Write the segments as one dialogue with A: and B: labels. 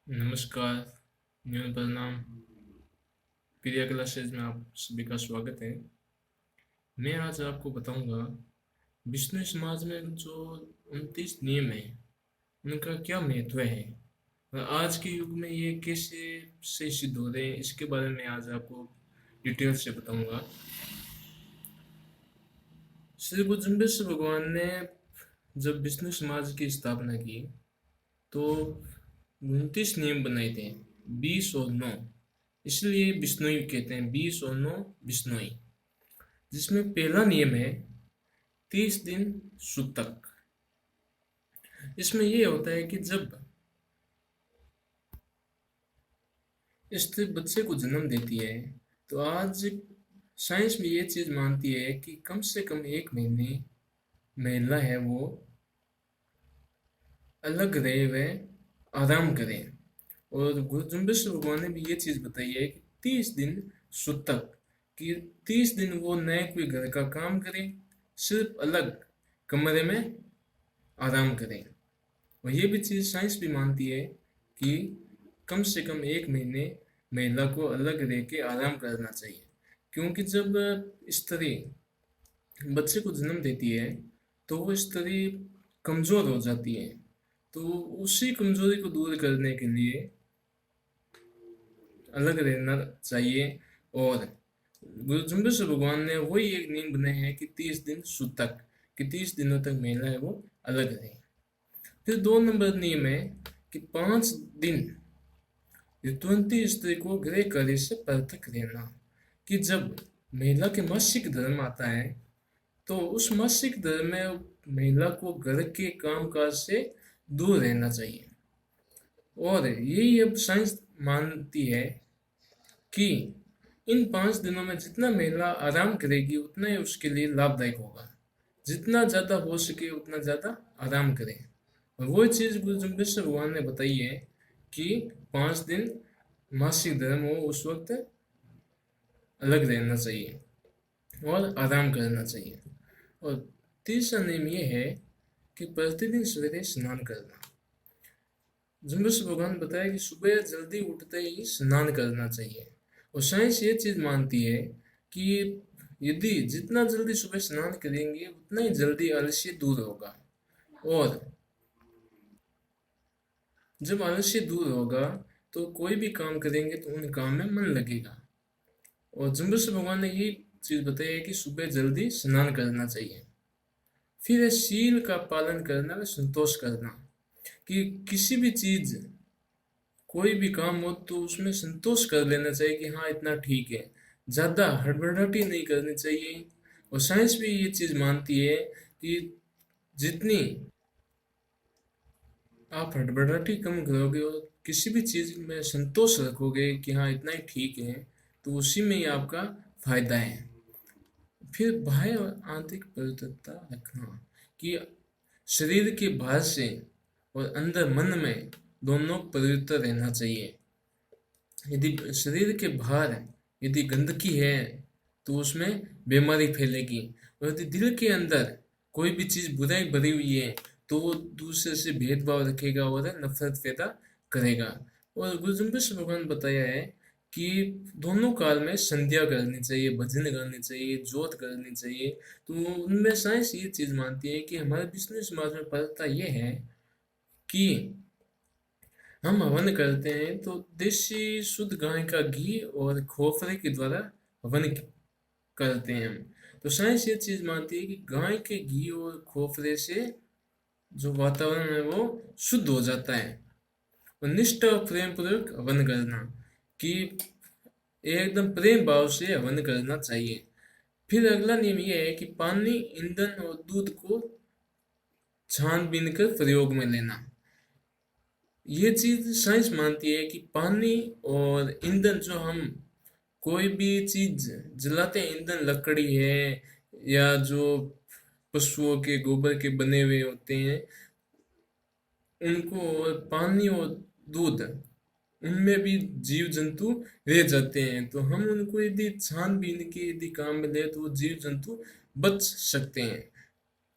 A: नमस्कार, न्यून प्रणाम। प्रिया क्लासेज में आप सभी का स्वागत है। मैं आज आपको बताऊंगा विष्णु समाज में जो 29 नियम है उनका क्या महत्व है और आज के युग में ये कैसे से सिद्ध हो रहे हैं, इसके बारे में आज आपको डिटेल से बताऊंगा। श्री गुरु जम्बेश्वर भगवान ने जब विष्णु समाज की स्थापना की तो 29 नियम बनाए थे, 20 और 9, इसलिए बिश्नोई कहते हैं, 20 और 9 बिश्नोई। जिसमें पहला नियम है 30 दिन सूतक। इसमें यह होता है कि जब स्त्री बच्चे को जन्म देती है तो आज साइंस में ये चीज मानती है कि कम से कम 1 महीने महिला है वो अलग रहे, वह आराम करे। और गुरु जुम्बेश्वर भगवान ने भी ये चीज बताई है कि 30 दिन सूतक, कि 30 दिन वो न कोई घर का काम करे, सिर्फ अलग कमरे में आराम करे। और ये भी चीज साइंस भी मानती है कि कम से कम 1 महीने महिला को अलग रह के आराम करना चाहिए। क्योंकि जब स्त्री बच्चे को जन्म देती है तो वो स्त्री कमजोर हो जाती है, तो उसी कमजोरी को दूर करने के लिए अलग रहना चाहिए। और गुरु जुम्बेश्वर भगवान ने वही एक नियम बनाए हैं कि 30 दिन सूतक, कि 30 दिनों तक महिला है वो अलग रहे। फिर 2 नंबर नियम है कि 5 दिन ऋतुवंती स्त्री को गृह कार्य से पृथक रहना। कि जब महिला के मासिक धर्म आता है तो उस मासिक धर्म में महिला को घर के काम काज से दूर रहना चाहिए। और यही अब साइंस मानती है कि इन 5 दिनों में जितना महिला आराम करेगी उतना ही उसके लिए लाभदायक होगा। जितना ज़्यादा हो सके उतना ज़्यादा आराम करें। और वो चीज़ गुरु जुम्बेश्वर भगवान ने बताई है कि 5 दिन मासिक धर्म हो उस वक्त अलग रहना चाहिए और आराम करना चाहिए। और तीसरा नियम ये है कि प्रतिदिन सवेरे स्नान करना। जुम्बेश्वर भगवान बताया कि सुबह जल्दी उठते ही स्नान करना चाहिए। और साइंस ये चीज मानती है कि यदि जितना जल्दी सुबह स्नान करेंगे उतना ही जल्दी आलस्य दूर होगा। और जब आलस्य दूर होगा तो कोई भी काम करेंगे तो उन काम में मन लगेगा। और जुम्बेश्वर भगवान ने ये चीज बताई है कि सुबह जल्दी स्नान करना चाहिए। फिर है शील का पालन करना व संतोष करना। कि किसी भी चीज, कोई भी काम हो तो उसमें संतोष कर लेना चाहिए कि हाँ इतना ठीक है, ज्यादा हड़बड़ाहटी नहीं करनी चाहिए। और साइंस भी ये चीज मानती है कि जितनी आप हड़बड़ाहटी कम करोगे और किसी भी चीज में संतोष रखोगे कि हाँ इतना ही ठीक है, तो उसी में ही आपका फायदा है। फिर बाह्य और आंतरिक पवित्रता रखना। कि शरीर के बाहर से और अंदर मन में दोनों पवित्र रहना चाहिए। यदि शरीर के बाहर यदि गंदगी है तो उसमें बीमारी फैलेगी। और यदि दिल के अंदर कोई भी चीज बुराई भरी हुई है तो वो दूसरे से भेदभाव रखेगा और नफरत पैदा करेगा। और गुरु जुम्बेश्वर भगवान बताया है कि दोनों काल में संध्या करनी चाहिए, भजन करनी चाहिए, जोत करनी चाहिए। तो उनमें साइंस ये चीज मानती है कि हमारे विष्णु समाज में परंपरा ये है कि हम हवन करते हैं तो देसी शुद्ध गाय का घी और खोपरे के द्वारा हवन करते हैं हम। तो साइंस ये चीज मानती है कि गाय के घी और खोपरे से जो वातावरण है वो शुद्ध हो जाता है। और निष्ठा और प्रेम पूर्वक हवन करना, कि एकदम प्रेम भाव से हवन करना चाहिए। फिर अगला नियम यह है कि पानी, ईंधन और दूध को छानबीन कर प्रयोग में लेना। ये चीज साइंस मानती है कि पानी और ईंधन, जो हम कोई भी चीज जलाते हैं, ईंधन लकड़ी है या जो पशुओं के गोबर के बने हुए होते हैं उनको, और पानी और दूध, उनमें भी जीव जंतु रह जाते हैं। तो हम उनको यदि छानबीन के यदि काम में ले तो वो जीव जंतु बच सकते हैं,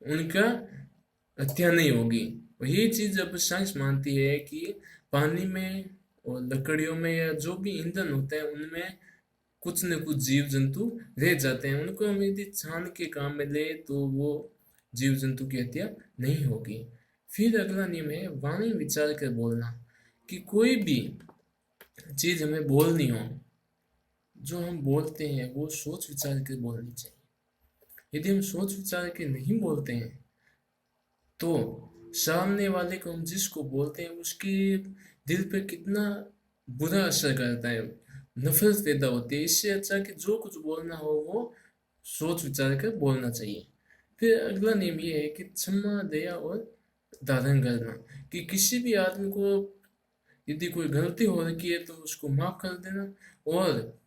A: उनका हत्या नहीं होगी। और ये चीज अब साइंस मानती है कि पानी में और लकड़ियों में या जो भी ईंधन होते हैं उनमें कुछ न कुछ जीव जंतु रह जाते हैं। उनको हम यदि छान के काम में ले तो वो जीव जंतु की हत्या नहीं होगी। फिर अगला नियम है वाणी विचार कर बोलना, कि कोई भी चीज हमें बोलनी हो, जो हम बोलते हैं वो सोच विचार कर बोलनी चाहिए। यदि हम सोच विचार के नहीं बोलते हैं तो सामने वाले को हम जिसको बोलते हैं उसके दिल पे कितना बुरा असर करता है, नफरत पैदा होती है। इससे अच्छा कि जो कुछ बोलना हो वो सोच विचार कर बोलना चाहिए। फिर अगला नियम ये है कि क्षमा दया और धारण करना, कि किसी भी आदमी को यदि कोई गलती हो रखी है तो उसको माफ कर देना, और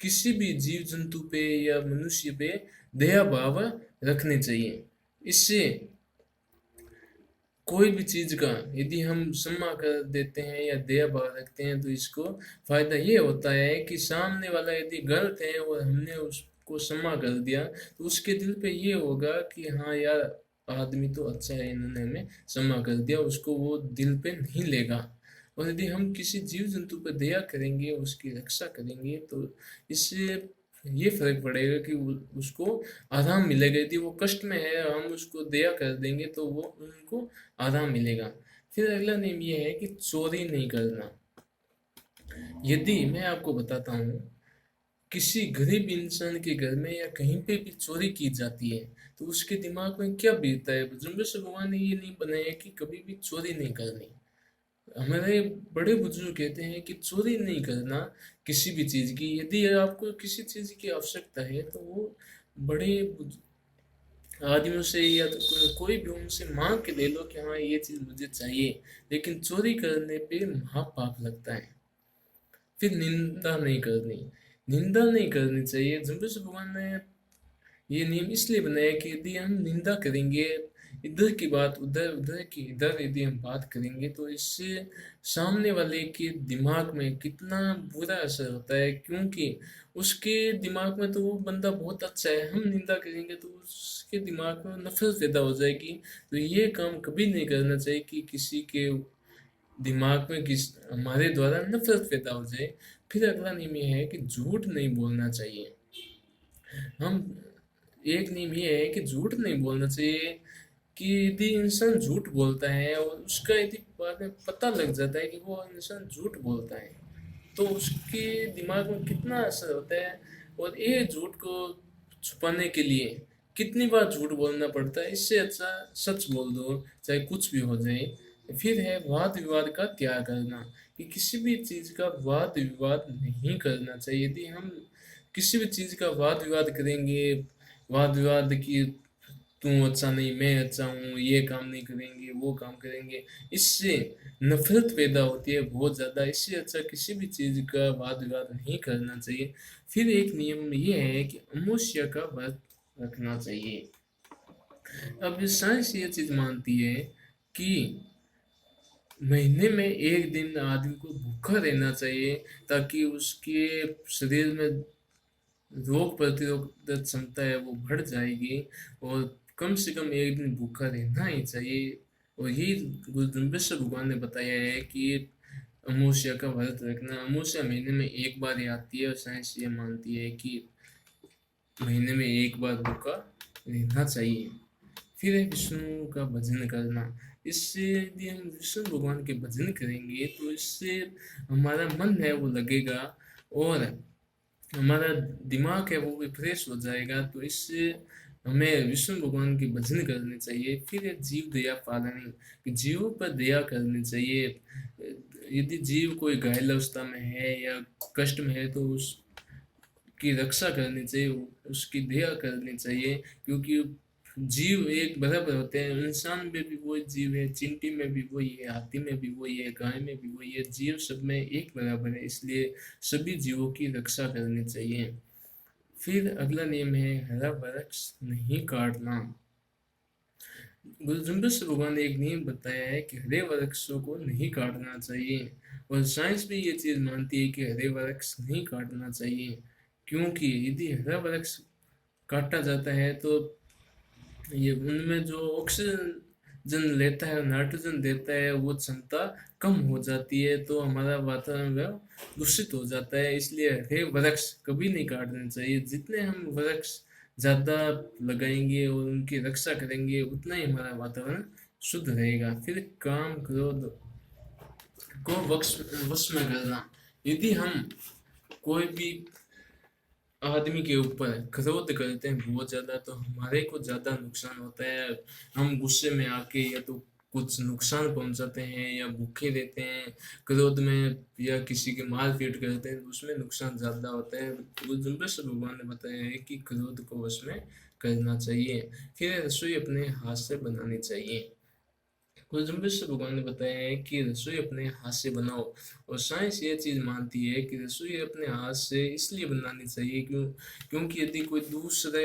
A: किसी भी जीव जंतु पे या मनुष्य पे दया भाव रखने चाहिए। इससे कोई भी चीज का यदि हम क्षमा कर देते हैं या दया भाव रखते हैं तो इसको फायदा ये होता है कि सामने वाला यदि गलत है और हमने उसको क्षमा कर दिया तो उसके दिल पे ये होगा कि हाँ यार, आदमी तो अच्छा है, इन्होंने हमें क्षमा कर दिया, उसको वो दिल पे नहीं लेगा। और यदि हम किसी जीव जंतु पर दया करेंगे, उसकी रक्षा करेंगे, तो इससे ये फर्क पड़ेगा कि उसको आराम मिलेगा। यदि वो कष्ट में है, हम उसको दया कर देंगे तो वो उनको आराम मिलेगा। फिर अगला नियम ये है कि चोरी नहीं करना। यदि मैं आपको बताता हूँ किसी गरीब इंसान के घर में या कहीं पे भी चोरी की जाती है तो उसके दिमाग में क्या बीतता है। जुम्बेश भगवान ने ये नहीं बनाया कि कभी भी चोरी नहीं करनी। हमारे बड़े बुजुर्ग कहते हैं कि चोरी नहीं करना किसी भी चीज की। यदि आपको किसी चीज की आवश्यकता है तो वो बड़े आदमियों से या तो कोई भी उनसे मांग के ले लो कि हाँ ये चीज मुझे चाहिए, लेकिन चोरी करने पे महापाप लगता है। फिर निंदा नहीं करनी, निंदा नहीं करनी चाहिए। जुम्बिश भगवान ने ये नियम इसलिए बनाया कि यदि हम निंदा करेंगे, इधर की बात उधर, उधर की इधर यदि हम बात करेंगे तो इससे सामने वाले के दिमाग में कितना बुरा असर होता है। क्योंकि उसके दिमाग में तो वो बंदा बहुत अच्छा है, हम निंदा करेंगे तो उसके दिमाग में नफरत पैदा हो जाएगी। तो ये काम कभी नहीं करना चाहिए कि किसी के दिमाग में किस हमारे द्वारा नफरत पैदा हो जाए। फिर अगला नियम ये है कि झूठ नहीं बोलना चाहिए। हम एक नियम ये है कि झूठ नहीं बोलना चाहिए, कि यदि इंसान झूठ बोलता है और उसका यदि बाद में पता लग जाता है कि वो इंसान झूठ बोलता है तो उसके दिमाग में कितना असर होता है। और ये झूठ को छुपाने के लिए कितनी बार झूठ बोलना पड़ता है। इससे अच्छा सच बोल दो, चाहे कुछ भी हो जाए। फिर है वाद विवाद का त्याग करना, कि किसी भी चीज का वाद विवाद नहीं करना चाहिए। यदि हम किसी भी चीज का वाद विवाद करेंगे, वाद विवाद की तू अच्छा नहीं मैं अच्छा हूँ, ये काम नहीं करेंगे वो काम करेंगे, इससे नफरत पैदा होती है बहुत ज़्यादा। इससे अच्छा किसी भी चीज़ का वाद विवाद नहीं करना चाहिए। फिर एक नियम ये है कि अमावस्या का व्रत रखना चाहिए। अब साइंस ये चीज़ मानती है कि महीने में एक दिन आदमी को भूखा रहना चाहिए, ताकि उसके शरीर में रोग प्रतिरोधक क्षमता है वो बढ़ जाएगी। और कम से कम एक दिन भूखा रहना ही चाहिए। और यही गुरु जुम्बेश्वर भगवान ने बताया है कि अमावस्या का व्रत रखना। अमावस्या महीने में एक बार ही आती है और साइंस ये मानती है कि महीने में एक बार भूखा रहना चाहिए। फिर है विष्णु का भजन करना। इससे यदि हम विष्णु भगवान के भजन करेंगे तो इससे हमारा मन है वो लगेगा, और हमारा दिमाग है वो भी फ्रेश हो जाएगा। तो इससे हमें विष्णु भगवान की भजन करनी चाहिए। फिर है जीव दया पालनी, कि जीवों पर दया करनी चाहिए। यदि जीव कोई घायल अवस्था में है या कष्ट में है तो उसकी रक्षा करनी चाहिए, उसकी दया करनी चाहिए। क्योंकि जीव एक बराबर होते हैं, इंसान में भी वही जीव है, चींटी में भी वही है, हाथी में भी वही है, गाय में भी वही है। जीव सब में एक बराबर है, इसलिए सभी जीवों की रक्षा करनी चाहिए। फिर अगला नियम है हरा वृक्ष नहीं काटना। गुरुजुम्बिश भगवान ने एक नियम बताया है कि हरे वृक्षों को नहीं काटना चाहिए। और साइंस भी ये चीज मानती है कि हरे वृक्ष नहीं काटना चाहिए। क्योंकि यदि हरा वृक्ष काटा जाता है तो ये उनमें जो ऑक्सीजन ऑक्सीजन लेता है और नाइट्रोजन देता है, वो क्षमता कम हो जाती है, तो हमारा वातावरण वह दूषित हो जाता है। इसलिए हरे वृक्ष कभी नहीं काटने चाहिए। जितने हम वृक्ष ज़्यादा लगाएंगे और उनकी रक्षा करेंगे, उतना ही हमारा वातावरण शुद्ध रहेगा। फिर काम क्रोध को वश में करना। यदि हम कोई भी आदमी के ऊपर क्रोध करते हैं बहुत ज्यादा, तो हमारे को ज्यादा नुकसान होता है। हम गुस्से में आके या तो कुछ नुकसान पहुंचाते हैं या भूखे रहते हैं क्रोध में, या किसी के मार पीट करते हैं, तो उसमें नुकसान ज्यादा होता है। तो जुम्बेश भगवान ने बताया है कि क्रोध को वश में करना चाहिए। फिर रसोई अपने हाथ से बनानी चाहिए। कोलंबस भगवान ने बताया है कि रसोई अपने हाथ से बनाओ। और साइंस ये चीज़ मानती है कि रसोई अपने हाथ से इसलिए बनानी चाहिए क्योंकि यदि कोई दूसरे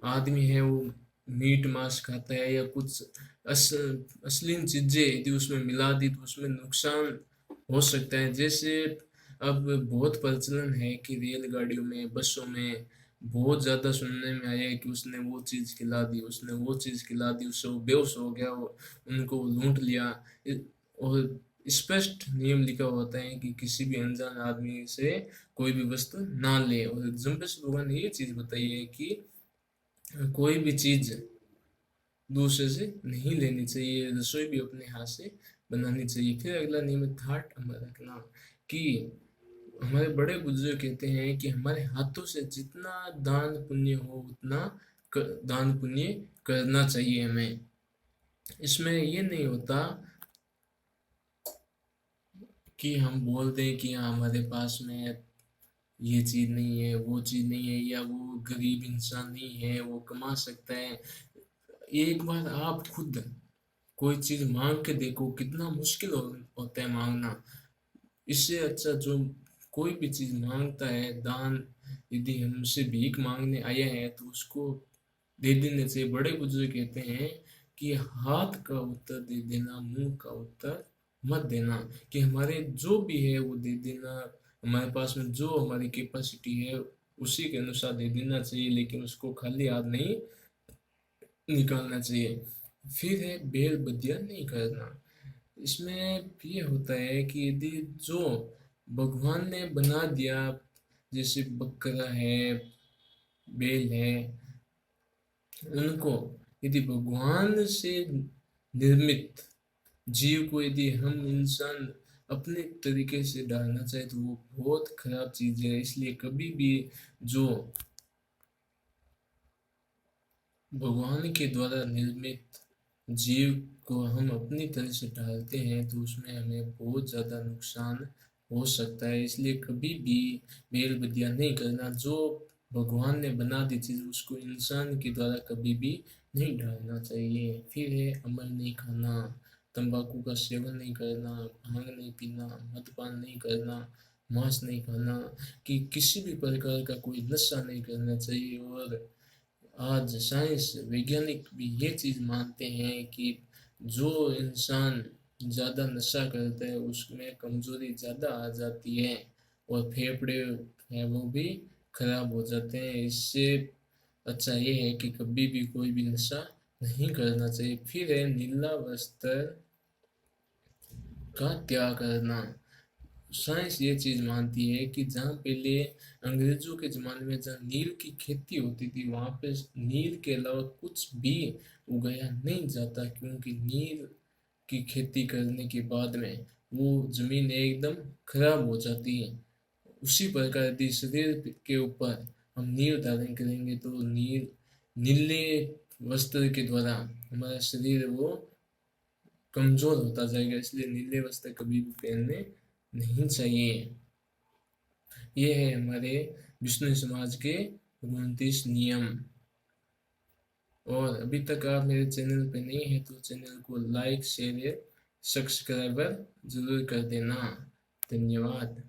A: आदमी है, वो मीट मांस खाता है या कुछ अश्लील चीजें यदि उसमें मिला दी, तो उसमें नुकसान हो सकता है। जैसे अब बहुत प्रचलन है कि रेलगाड़ियों में, बसों में बहुत ज्यादा सुनने में आया है कि उसने वो चीज खिला दी, उसने वो चीज खिला दी, उससे वो बेहोश हो गया, वो उनको लूट लिया। और स्पष्ट नियम लिखा होता है कि किसी भी अनजान आदमी से कोई भी वस्तु ना ले। और जम्बेश भगवान ने ये चीज बताई है कि कोई भी चीज दूसरे से नहीं लेनी चाहिए, रसोई भी अपने हाथ से बनानी चाहिए। फिर अगला नियम है ठाट अमल रखना। कि हमारे बड़े बुजुर्ग कहते हैं कि हमारे हाथों से जितना दान पुण्य हो उतना दान पुण्य करना चाहिए हमें। इसमें ये नहीं होता कि हम बोल दें कि हाँ हमारे पास में ये चीज नहीं है, वो चीज नहीं है, या वो गरीब इंसान नहीं है, वो कमा सकता है। एक बार आप खुद कोई चीज मांग के देखो, कितना मुश्किल होता है मांगना। इससे अच्छा जो कोई भी चीज मांगता है दान, यदि हमसे भीख मांगने आया है तो उसको दे देने से। बड़े बुजुर्ग कहते हैं कि हाथ का उत्तर दे देना, मुंह का उत्तर मत देना। कि हमारे जो भी है वो दे देना, हमारे पास में जो हमारी कैपेसिटी है उसी के अनुसार दे देना चाहिए, लेकिन उसको खाली हाथ नहीं निकालना चाहिए। फिर है बेल बदिया नहीं करना। इसमें ये होता है कि यदि जो भगवान ने बना दिया, जैसे बकरा है, बैल है, उनको यदि भगवान से निर्मित जीव को यदि हम इंसान अपने तरीके से डालना चाहे, तो वो बहुत खराब चीज है। इसलिए कभी भी जो भगवान के द्वारा निर्मित जीव को हम अपनी तरह से डालते हैं, तो उसमें हमें बहुत ज़्यादा नुकसान हो सकता है। इसलिए कभी भी मेल बदिया नहीं करना। जो भगवान ने बना दी चीज़, उसको इंसान के द्वारा कभी भी नहीं डालना चाहिए। फिर है अमल नहीं खाना, तंबाकू का सेवन नहीं करना, भांग नहीं पीना, मद्यपान नहीं करना, मांस नहीं खाना, कि किसी भी प्रकार का कोई नशा नहीं करना चाहिए। और आज साइंस वैज्ञानिक भी ये चीज मानते हैं कि जो इंसान ज्यादा नशा करता है उसमें कमजोरी ज्यादा आ जाती है, और फेफड़े हैं वो भी खराब हो जाते हैं। इससे अच्छा ये है कि कभी भी कोई भी नशा नहीं करना चाहिए। फिर है नीला वस्त्र का त्याग करना। साइंस ये चीज मानती है कि जहाँ पहले अंग्रेजों के जमाने में जहाँ नील की खेती होती थी, वहां पे नील के अलावा कुछ भी उगाया नहीं जाता, क्योंकि नील की खेती करने के बाद में वो जमीन एकदम खराब हो जाती है। उसी प्रकार यदि शरीर के ऊपर हम नील धारण करेंगे, तो नीले वस्त्र के द्वारा हमारा शरीर वो कमजोर होता जाएगा। इसलिए नीले वस्त्र कभी भी पहनने नहीं चाहिए। ये है हमारे विष्णु समाज के 29 नियम। और अभी तक आप मेरे चैनल पे नहीं है तो चैनल को लाइक शेयर सब्सक्राइबर जरूर कर देना। धन्यवाद।